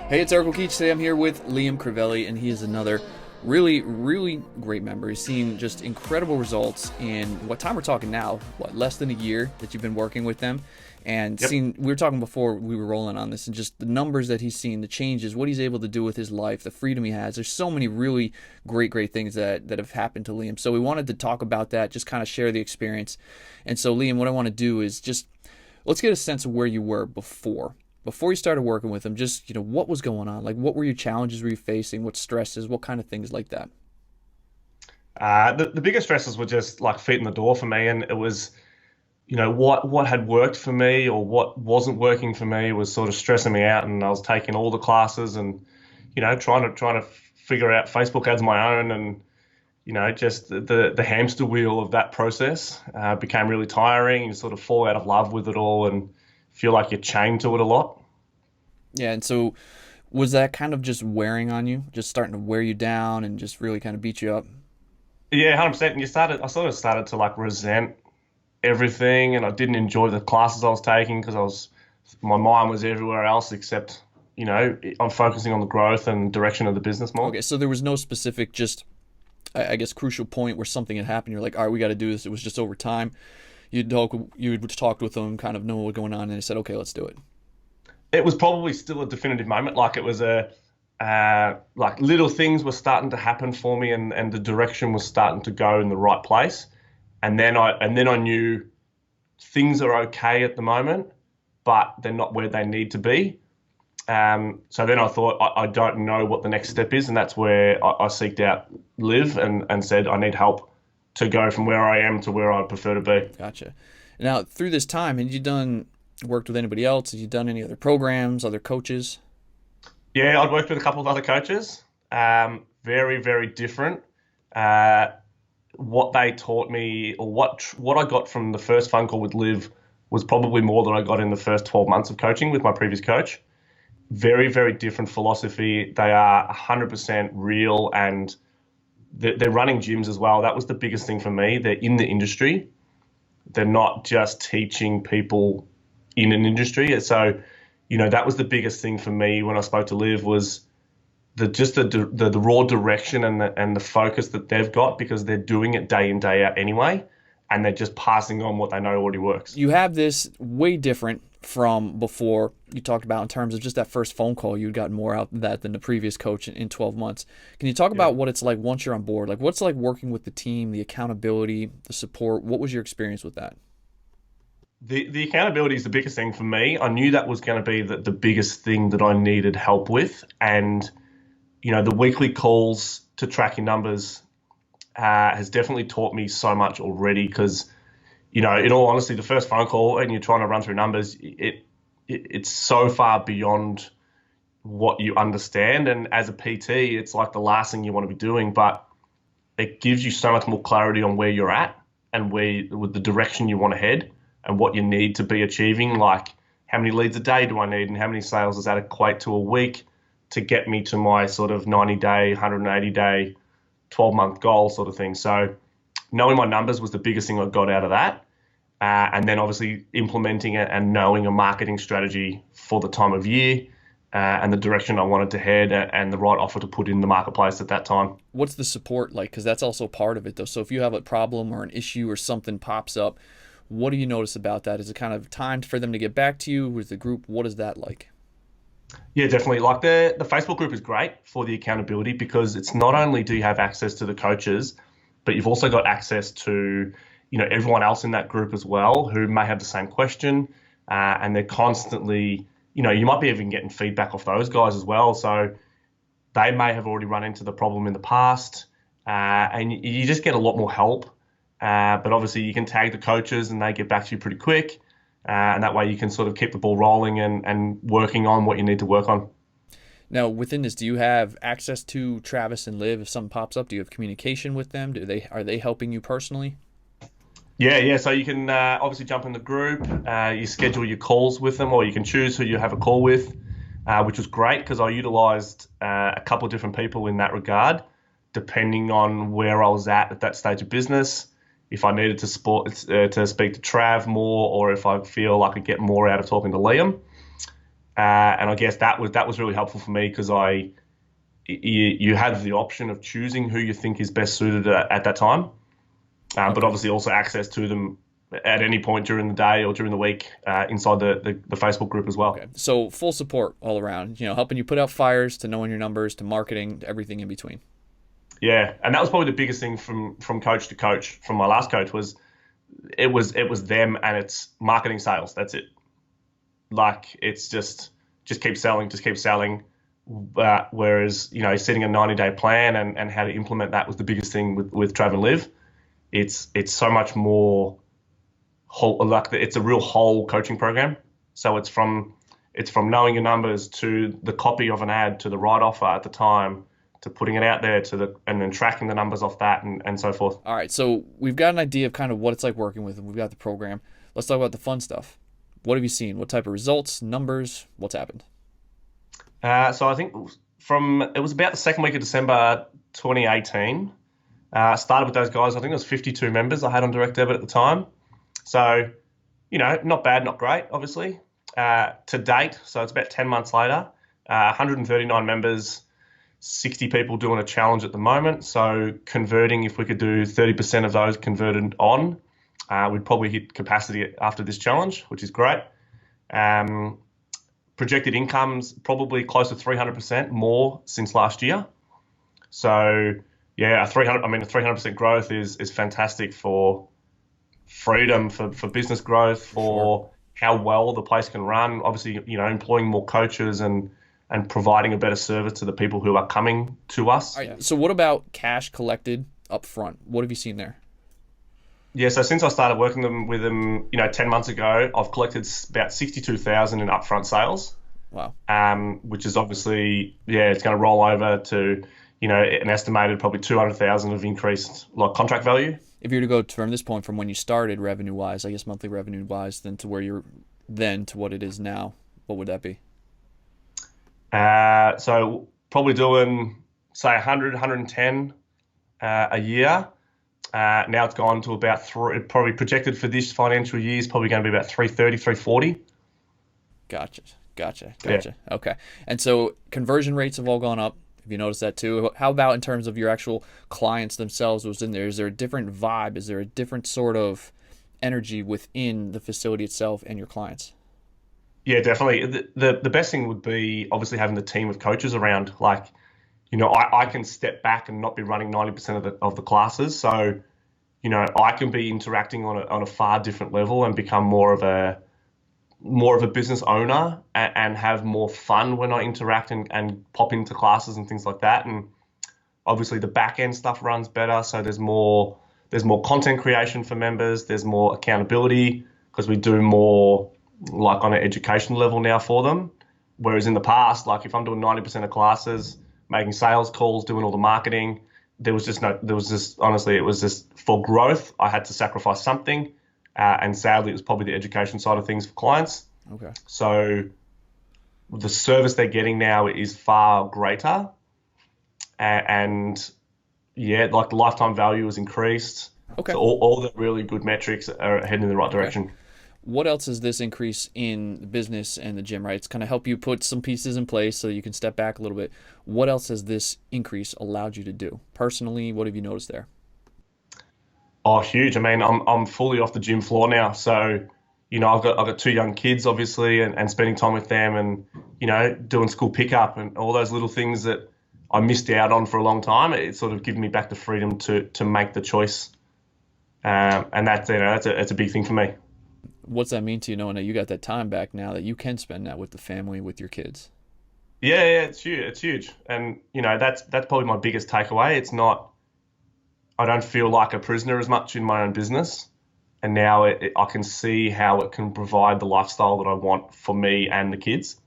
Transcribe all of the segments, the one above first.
Hey, it's Eric Keach. Today I'm here with Liam Crivelli, and he is another really great member. He's seen just incredible results in what time we're talking now, less than a year that you've been working with them. And Yep. we were talking before we were rolling on this, and just the numbers that he's seen, the changes, what he's able to do with his life, the freedom he has. There's so many really great things that have happened to Liam. So we wanted to talk about that, just kind of share the experience. And so, Liam, what I want to do is just let's get a sense of where you were before you started working with him. Just what was going on, like what were your challenges were you facing, what stresses, what kind of things like that. The biggest stresses were just like feet in the door for me, and it was, what had worked for me or what wasn't working for me was sort of stressing me out, and I was taking all the classes and, trying to figure out Facebook ads on my own, and just the hamster wheel of that process became really tiring. You sort of fall out of love with it all and feel like you're chained to it a lot. Yeah, and so was that kind of just wearing on you, just starting to wear you down and just really kind of beat you up? Yeah, 100%. And I sort of started to like resent everything, and I didn't enjoy the classes I was taking because my mind was everywhere else except, I'm focusing on the growth and direction of the business more. Okay, so there was no specific, just I guess crucial point where something had happened. You're like, all right, we got to do this. It was just over time. You'd talked with them, kind of know what was going on, and they said, okay, let's do it. It was probably still a definitive moment. Like it was like little things were starting to happen for me, and the direction was starting to go in the right place. And then I knew things are okay at the moment, but they're not where they need to be. So then I thought, I don't know what the next step is. And that's where I seeked out Liv and said, I need help to go from where I am to where I prefer to be. Gotcha. Now, through this time, had you done worked with anybody else? Had you done any other programs, other coaches? Yeah, I'd worked with a couple of other coaches, very different. Uh, what they taught me, or what I got from the first phone call with Liv, was probably more than I got in the first 12 months of coaching with my previous coach. Very different philosophy. They are 100% real, and they're running gyms as well. That was the biggest thing for me. They're in the industry. They're not just teaching people in an industry. So, that was the biggest thing for me when I spoke to Liv, was the raw direction and the focus that they've got, because they're doing it day in, day out anyway, and they're just passing on what they know already works. You have this way different from before you talked about in terms of just that first phone call. You'd gotten more out of that than the previous coach in 12 months. Can you talk Yeah. about what it's like once you're on board? Like what's it like working with the team, the accountability, the support? What was your experience with that? The accountability is the biggest thing for me. I knew that was going to be the biggest thing that I needed help with. And, the weekly calls to track your numbers has definitely taught me so much already, because, in all honesty, the first phone call and you're trying to run through numbers, it's so far beyond what you understand. And as a PT, it's like the last thing you want to be doing, but it gives you so much more clarity on where you're at and with the direction you want to head and what you need to be achieving. Like, how many leads a day do I need, and how many sales does that equate to a week to get me to my sort of 90-day, 180-day, 12-month goal sort of thing. So knowing my numbers was the biggest thing I got out of that. And then obviously implementing it and knowing a marketing strategy for the time of year, and the direction I wanted to head, and the right offer to put in the marketplace at that time. What's the support like? Because that's also part of it, though. So if you have a problem or an issue or something pops up, what do you notice about that? Is it kind of time for them to get back to you with the group? What is that like? Yeah, definitely. Like the Facebook group is great for the accountability, because it's not only do you have access to the coaches, but you've also got access to, everyone else in that group as well who may have the same question, and they're constantly, you might be even getting feedback off those guys as well. So they may have already run into the problem in the past, and you just get a lot more help. But obviously you can tag the coaches and they get back to you pretty quick. And that way you can sort of keep the ball rolling and working on what you need to work on. Now, within this, do you have access to Travis and Liv? If something pops up, do you have communication with them? Are they helping you personally? Yeah. So you can obviously jump in the group. You schedule your calls with them, or you can choose who you have a call with, which was great because I utilised a couple of different people in that regard, depending on where I was at that stage of business. If I needed to speak to Trav more, or if I feel like I could get more out of talking to Liam. And I guess that was really helpful for me because you had the option of choosing who you think is best suited at that time, but Okay. obviously also access to them at any point during the day or during the week inside the Facebook group as Okay. well. So full support all around, helping you put out fires to knowing your numbers to marketing to everything in between. Yeah, and that was probably the biggest thing from coach to coach from my last coach was it was them and it's marketing sales. That's it. Like it's just keep selling, just keep selling. Whereas setting a 90-day plan and how to implement that was the biggest thing with Trav and Live. It's so much more whole, like it's a real whole coaching program. So it's from knowing your numbers to the copy of an ad to the right offer at the time to putting it out there and then tracking the numbers off that and so forth. All right. So we've got an idea of kind of what it's like working with them. We've got the program. Let's talk about the fun stuff. What have you seen? What type of results, numbers? What's happened? So I think it was about the second week of December 2018. Started with those guys. I think it was 52 members I had on direct debit at the time. So, not bad, not great, obviously. To date, so it's about 10 months later, 139 members, 60 people doing a challenge at the moment. So converting, if we could do 30% of those converted on, we'd probably hit capacity after this challenge, which is great. Um, Projected incomes probably close to 300% more since last year. So yeah, a 300% growth is fantastic for freedom, for business growth, Sure. for how well the place can run. Obviously, employing more coaches and providing a better service to the people who are coming to us. All right. So what about cash collected up front? What have you seen there? Yeah, so since I started working with them, 10 months ago, I've collected about 62,000 in upfront sales, Wow. which is obviously, yeah, it's going to roll over to, an estimated probably 200,000 of increased like contract value. If you were to go from this point, from when you started revenue wise, I guess monthly revenue wise, then to where you're then to what it is now, what would that be? So probably doing, say, 100, 110 a year. Now it's gone to about three, probably projected for this financial year is probably going to be about 330, 340. Gotcha. Gotcha. Yeah. Gotcha. Okay. And so conversion rates have all gone up. Have you noticed that too? How about in terms of your actual clients themselves was in there? Is there a different vibe? Is there a different sort of energy within the facility itself and your clients? Yeah, definitely. The best thing would be obviously having the team of coaches around. Like, I can step back and not be running 90% of the classes. So, I can be interacting on a far different level and become more of a business owner and have more fun when I interact and pop into classes and things like that. And obviously the back end stuff runs better. So there's more content creation for members. There's more accountability because we do more like on an education level now for them. Whereas in the past, like if I'm doing 90% of classes, making sales calls, doing all the marketing, honestly, it was just for growth. I had to sacrifice something. And sadly, it was probably the education side of things for clients. Okay. So the service they're getting now is far greater. And yeah, like the lifetime value has increased. Okay. So all the really good metrics are heading in the right Okay. direction. What else is this increase in the business and the gym, right? It's kind of help you put some pieces in place so you can step back a little bit. What else has this increase allowed you to do? Personally, what have you noticed there? Oh, huge. I mean, I'm fully off the gym floor now. So, I've got two young kids, obviously, and spending time with them and, doing school pickup and all those little things that I missed out on for a long time. It's sort of given me back the freedom to make the choice. And that's a big thing for me. What's that mean to you knowing that you got that time back now that you can spend that with the family, with your kids? Yeah, it's huge. It's huge. And, that's probably my biggest takeaway. It's not, I don't feel like a prisoner as much in my own business. And now I can see how it can provide the lifestyle that I want for me and the kids.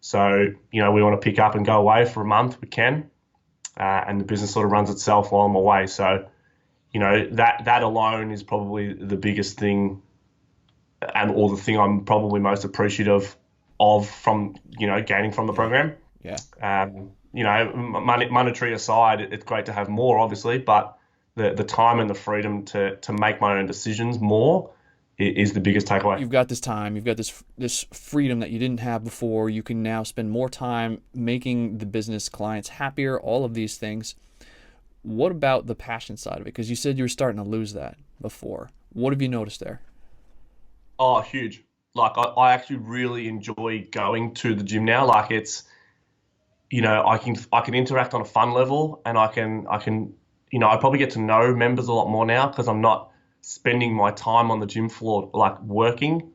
So, we want to pick up and go away for a month, we can. And the business sort of runs itself while I'm away. So, that alone is probably the biggest thing or the thing I'm probably most appreciative of from, gaining from the program. Yeah. Monetary aside, it's great to have more, obviously, but the time and the freedom to make my own decisions more is the biggest takeaway. You've got this time, you've got this freedom that you didn't have before. You can now spend more time making the business clients happier, all of these things. What about the passion side of it? Because you said you were starting to lose that before. What have you noticed there? Oh, huge. Like I actually really enjoy going to the gym now. Like it's, I can interact on a fun level, and I can I probably get to know members a lot more now because I'm not spending my time on the gym floor like working,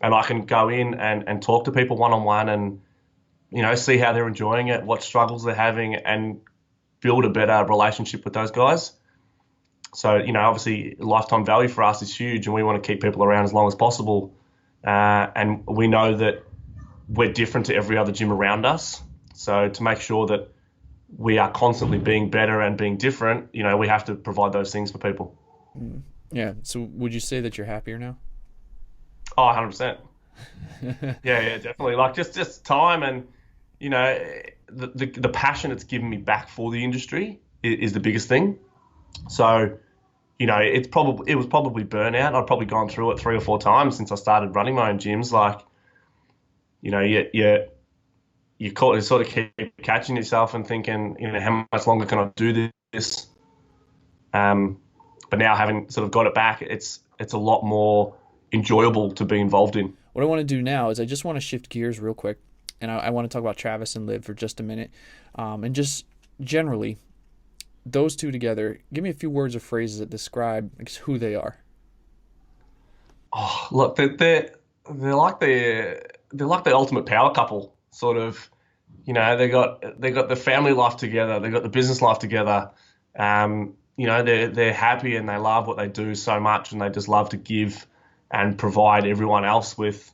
and I can go in and talk to people one on one, and see how they're enjoying it, what struggles they're having, and build a better relationship with those guys. So obviously lifetime value for us is huge, and we want to keep people around as long as possible. And we know that we're different to every other gym around us. So to make sure that we are constantly being better and being different, we have to provide those things for people. Yeah. So would you say that you're happier now? Oh, 100%. Yeah, definitely. Like just time, and the passion it's given me back for the industry is the biggest thing. So, it was probably burnout. I've probably gone through it 3 or 4 times since I started running my own gyms. Like, you sort of keep catching yourself and thinking, how much longer can I do this? But now having sort of got it back, it's a lot more enjoyable to be involved in. What I want to do now is I just want to shift gears real quick, and I want to talk about Travis and Liv for just a minute, and just generally, those two together. Give me a few words or phrases that describe who they are. Oh, look, they're like the ultimate power couple, sort of. They got the family life together, they got the business life together. They're happy and they love what they do so much, and they just love to give and provide everyone else with,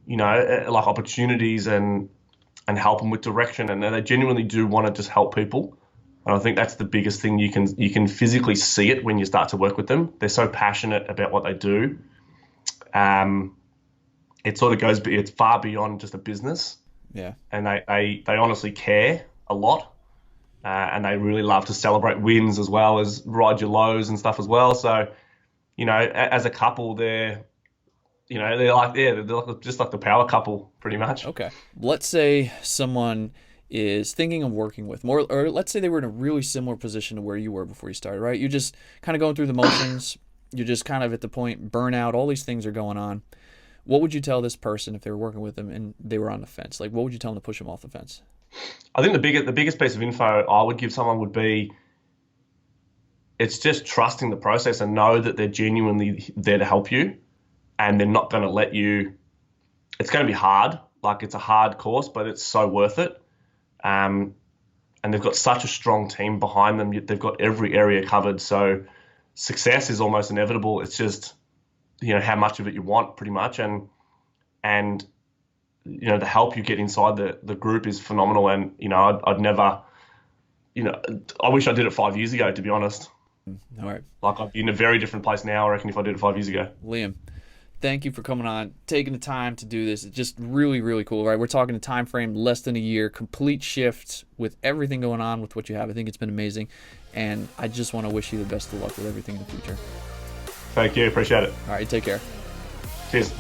like opportunities and help them with direction, and they genuinely do want to just help people. And I think that's the biggest thing. You can physically see it when you start to work with them. They're so passionate about what they do. It sort of it's far beyond just a business. Yeah. And they honestly care a lot. And they really love to celebrate wins as well as ride your lows and stuff as well. So, as a couple, they're just like the power couple pretty much. Okay. Let's say someone is thinking of working with more, or let's say they were in a really similar position to where you were before you started, right? You're just kind of going through the motions. You're just kind of at the point, burnout, all these things are going on. What would you tell this person if they were working with them and they were on the fence? Like, what would you tell them to push them off the fence? I think the biggest piece of info I would give someone would be, it's just trusting the process and know that they're genuinely there to help you, and they're not going to let you. It's going to be hard. Like, it's a hard course, but it's so worth it. And they've got such a strong team behind them. They've got every area covered. So success is almost inevitable. It's just, how much of it you want pretty much. And the help you get inside the group is phenomenal. And, I'd never, I wish I did it 5 years ago, to be honest. All right. Like, I'd be in a very different place now, I reckon, if I did it 5 years ago. Liam, thank you for coming on, taking the time to do this. It's just really, really cool, right? We're talking a time frame less than a year, complete shift with everything going on with what you have. I think it's been amazing, and I just want to wish you the best of luck with everything in the future. Thank you. Appreciate it. All right, take care. Cheers.